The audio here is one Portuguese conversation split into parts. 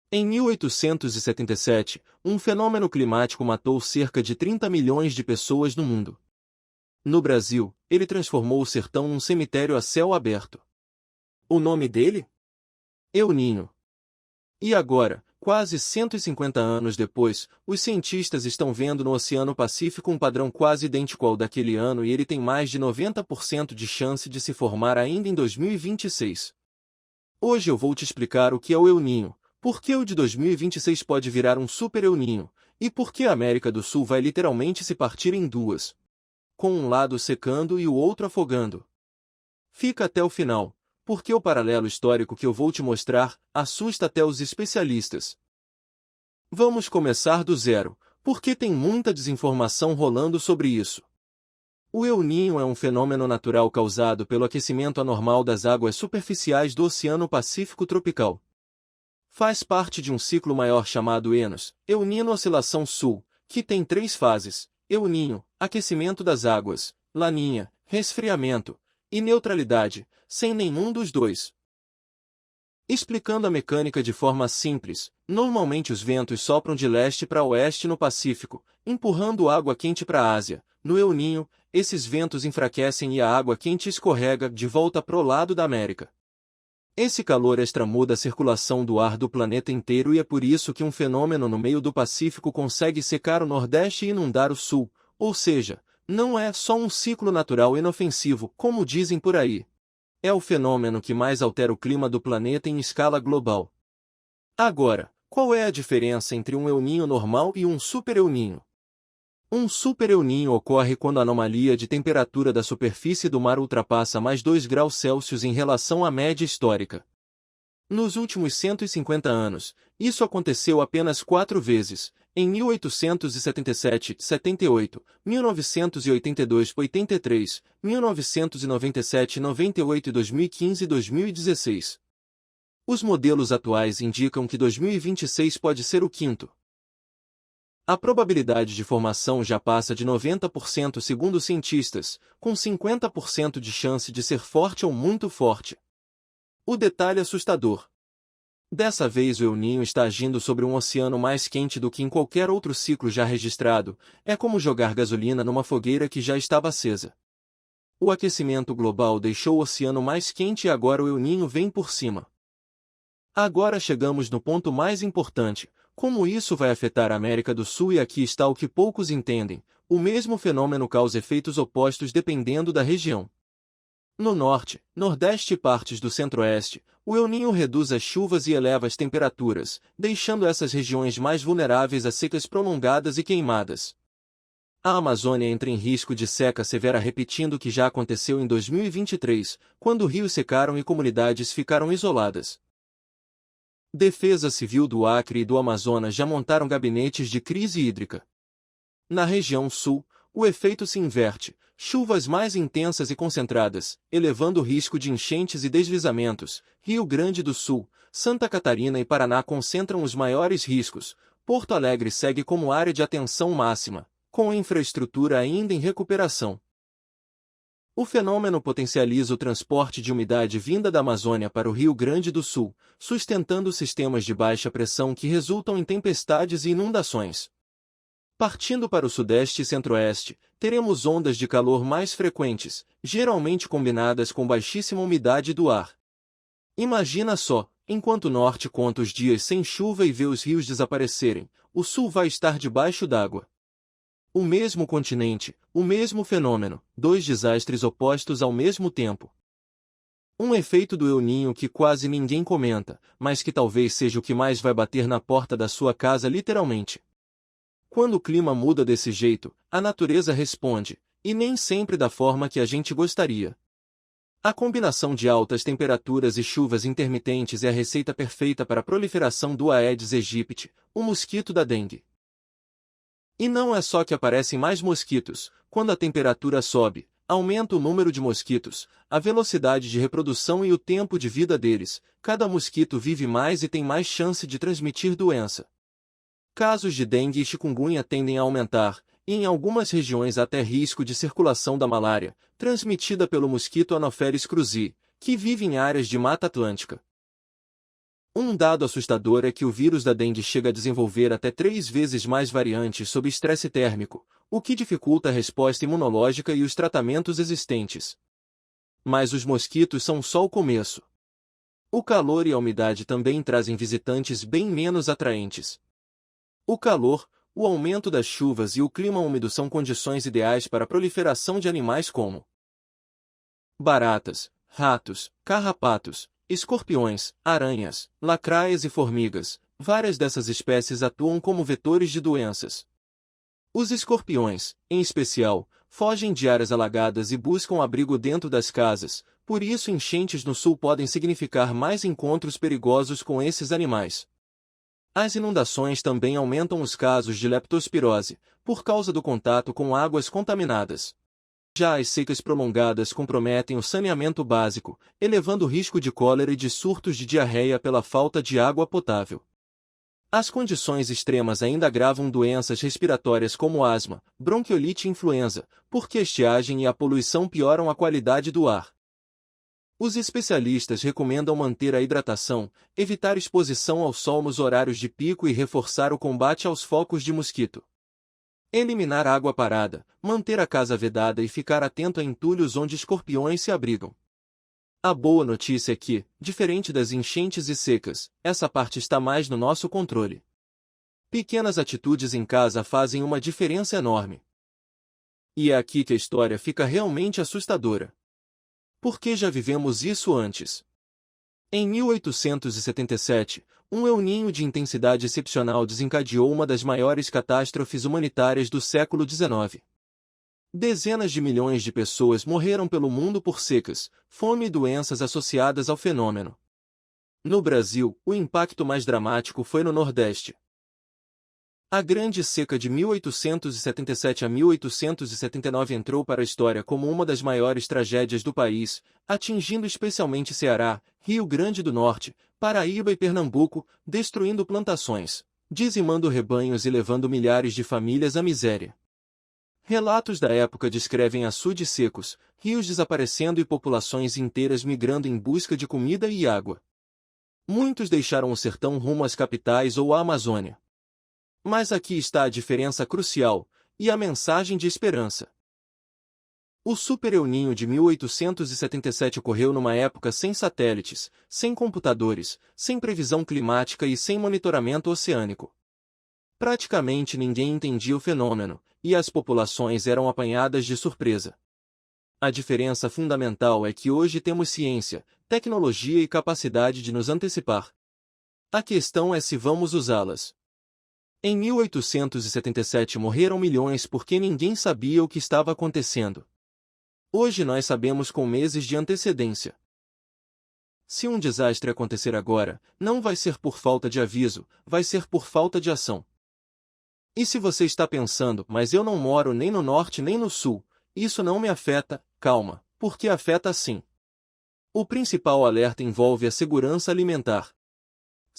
Em 1877, um fenômeno climático matou cerca de 30 milhões de pessoas no mundo. No Brasil, ele transformou o sertão num cemitério a céu aberto. O nome dele? El Niño. E agora, quase 150 anos depois, os cientistas estão vendo no Oceano Pacífico um padrão quase idêntico ao daquele ano e ele tem mais de 90% de chance de se formar ainda em 2026. Hoje eu vou te explicar o que é o El Niño, por que o de 2026 pode virar um super El Niño, e por que a América do Sul vai literalmente se partir em duas, com um lado secando e o outro afogando. Fica até o final, porque o paralelo histórico que eu vou te mostrar assusta até os especialistas. Vamos começar do zero, porque tem muita desinformação rolando sobre isso. O El Niño é um fenômeno natural causado pelo aquecimento anormal das águas superficiais do Oceano Pacífico tropical. Faz parte de um ciclo maior chamado ENOS, El Niño Oscilação Sul, que tem três fases: El Niño, aquecimento das águas, Laninha, resfriamento, e neutralidade, sem nenhum dos dois. Explicando a mecânica de forma simples, normalmente os ventos sopram de leste para oeste no Pacífico, empurrando água quente para a Ásia. No El Niño, esses ventos enfraquecem e a água quente escorrega de volta pro lado da América. Esse calor extra muda a circulação do ar do planeta inteiro e é por isso que um fenômeno no meio do Pacífico consegue secar o Nordeste e inundar o Sul, ou seja, não é só um ciclo natural inofensivo, como dizem por aí. É o fenômeno que mais altera o clima do planeta em escala global. Agora, qual é a diferença entre um El Niño normal e um super El Niño? Um super El Niño ocorre quando a anomalia de temperatura da superfície do mar ultrapassa mais 2 graus Celsius em relação à média histórica. Nos últimos 150 anos, isso aconteceu apenas 4 vezes, em 1877, 78, 1982, 83, 1997, 98 e 2015 e 2016. Os modelos atuais indicam que 2026 pode ser o quinto. A probabilidade de formação já passa de 90% segundo cientistas, com 50% de chance de ser forte ou muito forte. O detalhe assustador. Dessa vez o El Niño está agindo sobre um oceano mais quente do que em qualquer outro ciclo já registrado, é como jogar gasolina numa fogueira que já estava acesa. O aquecimento global deixou o oceano mais quente e agora o El Niño vem por cima. Agora chegamos no ponto mais importante: como isso vai afetar a América do Sul, e aqui está o que poucos entendem: o mesmo fenômeno causa efeitos opostos dependendo da região. No norte, nordeste e partes do centro-oeste, o El Niño reduz as chuvas e eleva as temperaturas, deixando essas regiões mais vulneráveis a secas prolongadas e queimadas. A Amazônia entra em risco de seca severa, repetindo o que já aconteceu em 2023, quando rios secaram e comunidades ficaram isoladas. Defesa Civil do Acre e do Amazonas já montaram gabinetes de crise hídrica. Na região sul, o efeito se inverte: chuvas mais intensas e concentradas, elevando o risco de enchentes e deslizamentos. Rio Grande do Sul, Santa Catarina e Paraná concentram os maiores riscos. Porto Alegre segue como área de atenção máxima, com a infraestrutura ainda em recuperação. O fenômeno potencializa o transporte de umidade vinda da Amazônia para o Rio Grande do Sul, sustentando sistemas de baixa pressão que resultam em tempestades e inundações. Partindo para o sudeste e centro-oeste, teremos ondas de calor mais frequentes, geralmente combinadas com baixíssima umidade do ar. Imagina só, enquanto o norte conta os dias sem chuva e vê os rios desaparecerem, o sul vai estar debaixo d'água. O mesmo continente, o mesmo fenômeno, dois desastres opostos ao mesmo tempo. Um efeito do El Niño que quase ninguém comenta, mas que talvez seja o que mais vai bater na porta da sua casa literalmente. Quando o clima muda desse jeito, a natureza responde, e nem sempre da forma que a gente gostaria. A combinação de altas temperaturas e chuvas intermitentes é a receita perfeita para a proliferação do Aedes aegypti, o mosquito da dengue. E não é só que aparecem mais mosquitos: quando a temperatura sobe, aumenta o número de mosquitos, a velocidade de reprodução e o tempo de vida deles. Cada mosquito vive mais e tem mais chance de transmitir doença. Casos de dengue e chikungunya tendem a aumentar, e em algumas regiões até risco de circulação da malária, transmitida pelo mosquito Anopheles cruzi, que vive em áreas de Mata Atlântica. Um dado assustador é que o vírus da dengue chega a desenvolver até 3 vezes mais variantes sob estresse térmico, o que dificulta a resposta imunológica e os tratamentos existentes. Mas os mosquitos são só o começo. O calor e a umidade também trazem visitantes bem menos atraentes. O calor, o aumento das chuvas e o clima úmido são condições ideais para a proliferação de animais como baratas, ratos, carrapatos, escorpiões, aranhas, lacraias e formigas. Várias dessas espécies atuam como vetores de doenças. Os escorpiões, em especial, fogem de áreas alagadas e buscam abrigo dentro das casas, por isso enchentes no sul podem significar mais encontros perigosos com esses animais. As inundações também aumentam os casos de leptospirose, por causa do contato com águas contaminadas. Já as secas prolongadas comprometem o saneamento básico, elevando o risco de cólera e de surtos de diarreia pela falta de água potável. As condições extremas ainda agravam doenças respiratórias como asma, bronquiolite e influenza, porque a estiagem e a poluição pioram a qualidade do ar. Os especialistas recomendam manter a hidratação, evitar exposição ao sol nos horários de pico e reforçar o combate aos focos de mosquito. Eliminar água parada, manter a casa vedada e ficar atento a entulhos onde escorpiões se abrigam. A boa notícia é que, diferente das enchentes e secas, essa parte está mais no nosso controle. Pequenas atitudes em casa fazem uma diferença enorme. E é aqui que a história fica realmente assustadora. Porque já vivemos isso antes. Em 1877, um El Niño de intensidade excepcional desencadeou uma das maiores catástrofes humanitárias do século XIX. Dezenas de milhões de pessoas morreram pelo mundo por secas, fome e doenças associadas ao fenômeno. No Brasil, o impacto mais dramático foi no Nordeste. A Grande Seca de 1877 a 1879 entrou para a história como uma das maiores tragédias do país, atingindo especialmente Ceará, Rio Grande do Norte, Paraíba e Pernambuco, destruindo plantações, dizimando rebanhos e levando milhares de famílias à miséria. Relatos da época descrevem açudes secos, rios desaparecendo e populações inteiras migrando em busca de comida e água. Muitos deixaram o sertão rumo às capitais ou à Amazônia. Mas aqui está a diferença crucial, e a mensagem de esperança. O Super El Niño de 1877 ocorreu numa época sem satélites, sem computadores, sem previsão climática e sem monitoramento oceânico. Praticamente ninguém entendia o fenômeno, e as populações eram apanhadas de surpresa. A diferença fundamental é que hoje temos ciência, tecnologia e capacidade de nos antecipar. A questão é se vamos usá-las. Em 1877 morreram milhões porque ninguém sabia o que estava acontecendo. Hoje nós sabemos com meses de antecedência. Se um desastre acontecer agora, não vai ser por falta de aviso, vai ser por falta de ação. E se você está pensando, mas eu não moro nem no norte nem no sul, isso não me afeta, calma, porque afeta sim. O principal alerta envolve a segurança alimentar.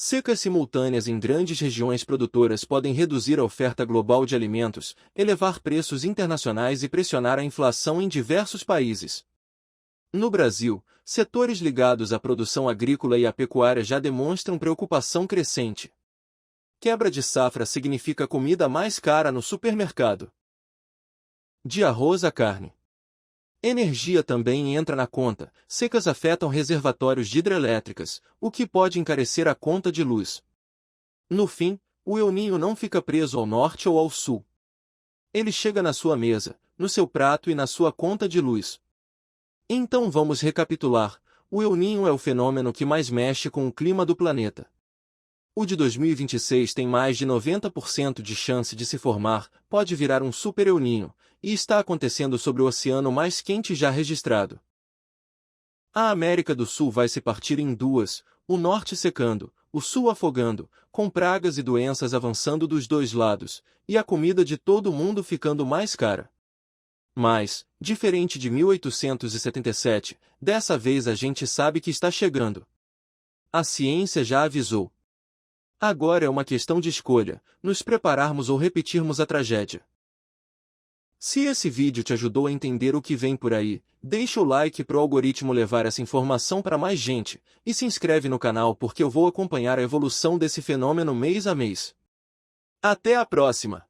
Secas simultâneas em grandes regiões produtoras podem reduzir a oferta global de alimentos, elevar preços internacionais e pressionar a inflação em diversos países. No Brasil, setores ligados à produção agrícola e à pecuária já demonstram preocupação crescente. Quebra de safra significa comida mais cara no supermercado. De arroz a carne. Energia também entra na conta. Secas afetam reservatórios de hidrelétricas, o que pode encarecer a conta de luz. No fim, o El Niño não fica preso ao norte ou ao sul. Ele chega na sua mesa, no seu prato e na sua conta de luz. Então vamos recapitular. O El Niño é o fenômeno que mais mexe com o clima do planeta. O de 2026 tem mais de 90% de chance de se formar, pode virar um Super El Niño, e está acontecendo sobre o oceano mais quente já registrado. A América do Sul vai se partir em duas, o norte secando, o sul afogando, com pragas e doenças avançando dos dois lados, e a comida de todo mundo ficando mais cara. Mas, diferente de 1877, dessa vez a gente sabe que está chegando. A ciência já avisou. Agora é uma questão de escolha, nos prepararmos ou repetirmos a tragédia. Se esse vídeo te ajudou a entender o que vem por aí, deixa o like para o algoritmo levar essa informação para mais gente, e se inscreve no canal porque eu vou acompanhar a evolução desse fenômeno mês a mês. Até a próxima!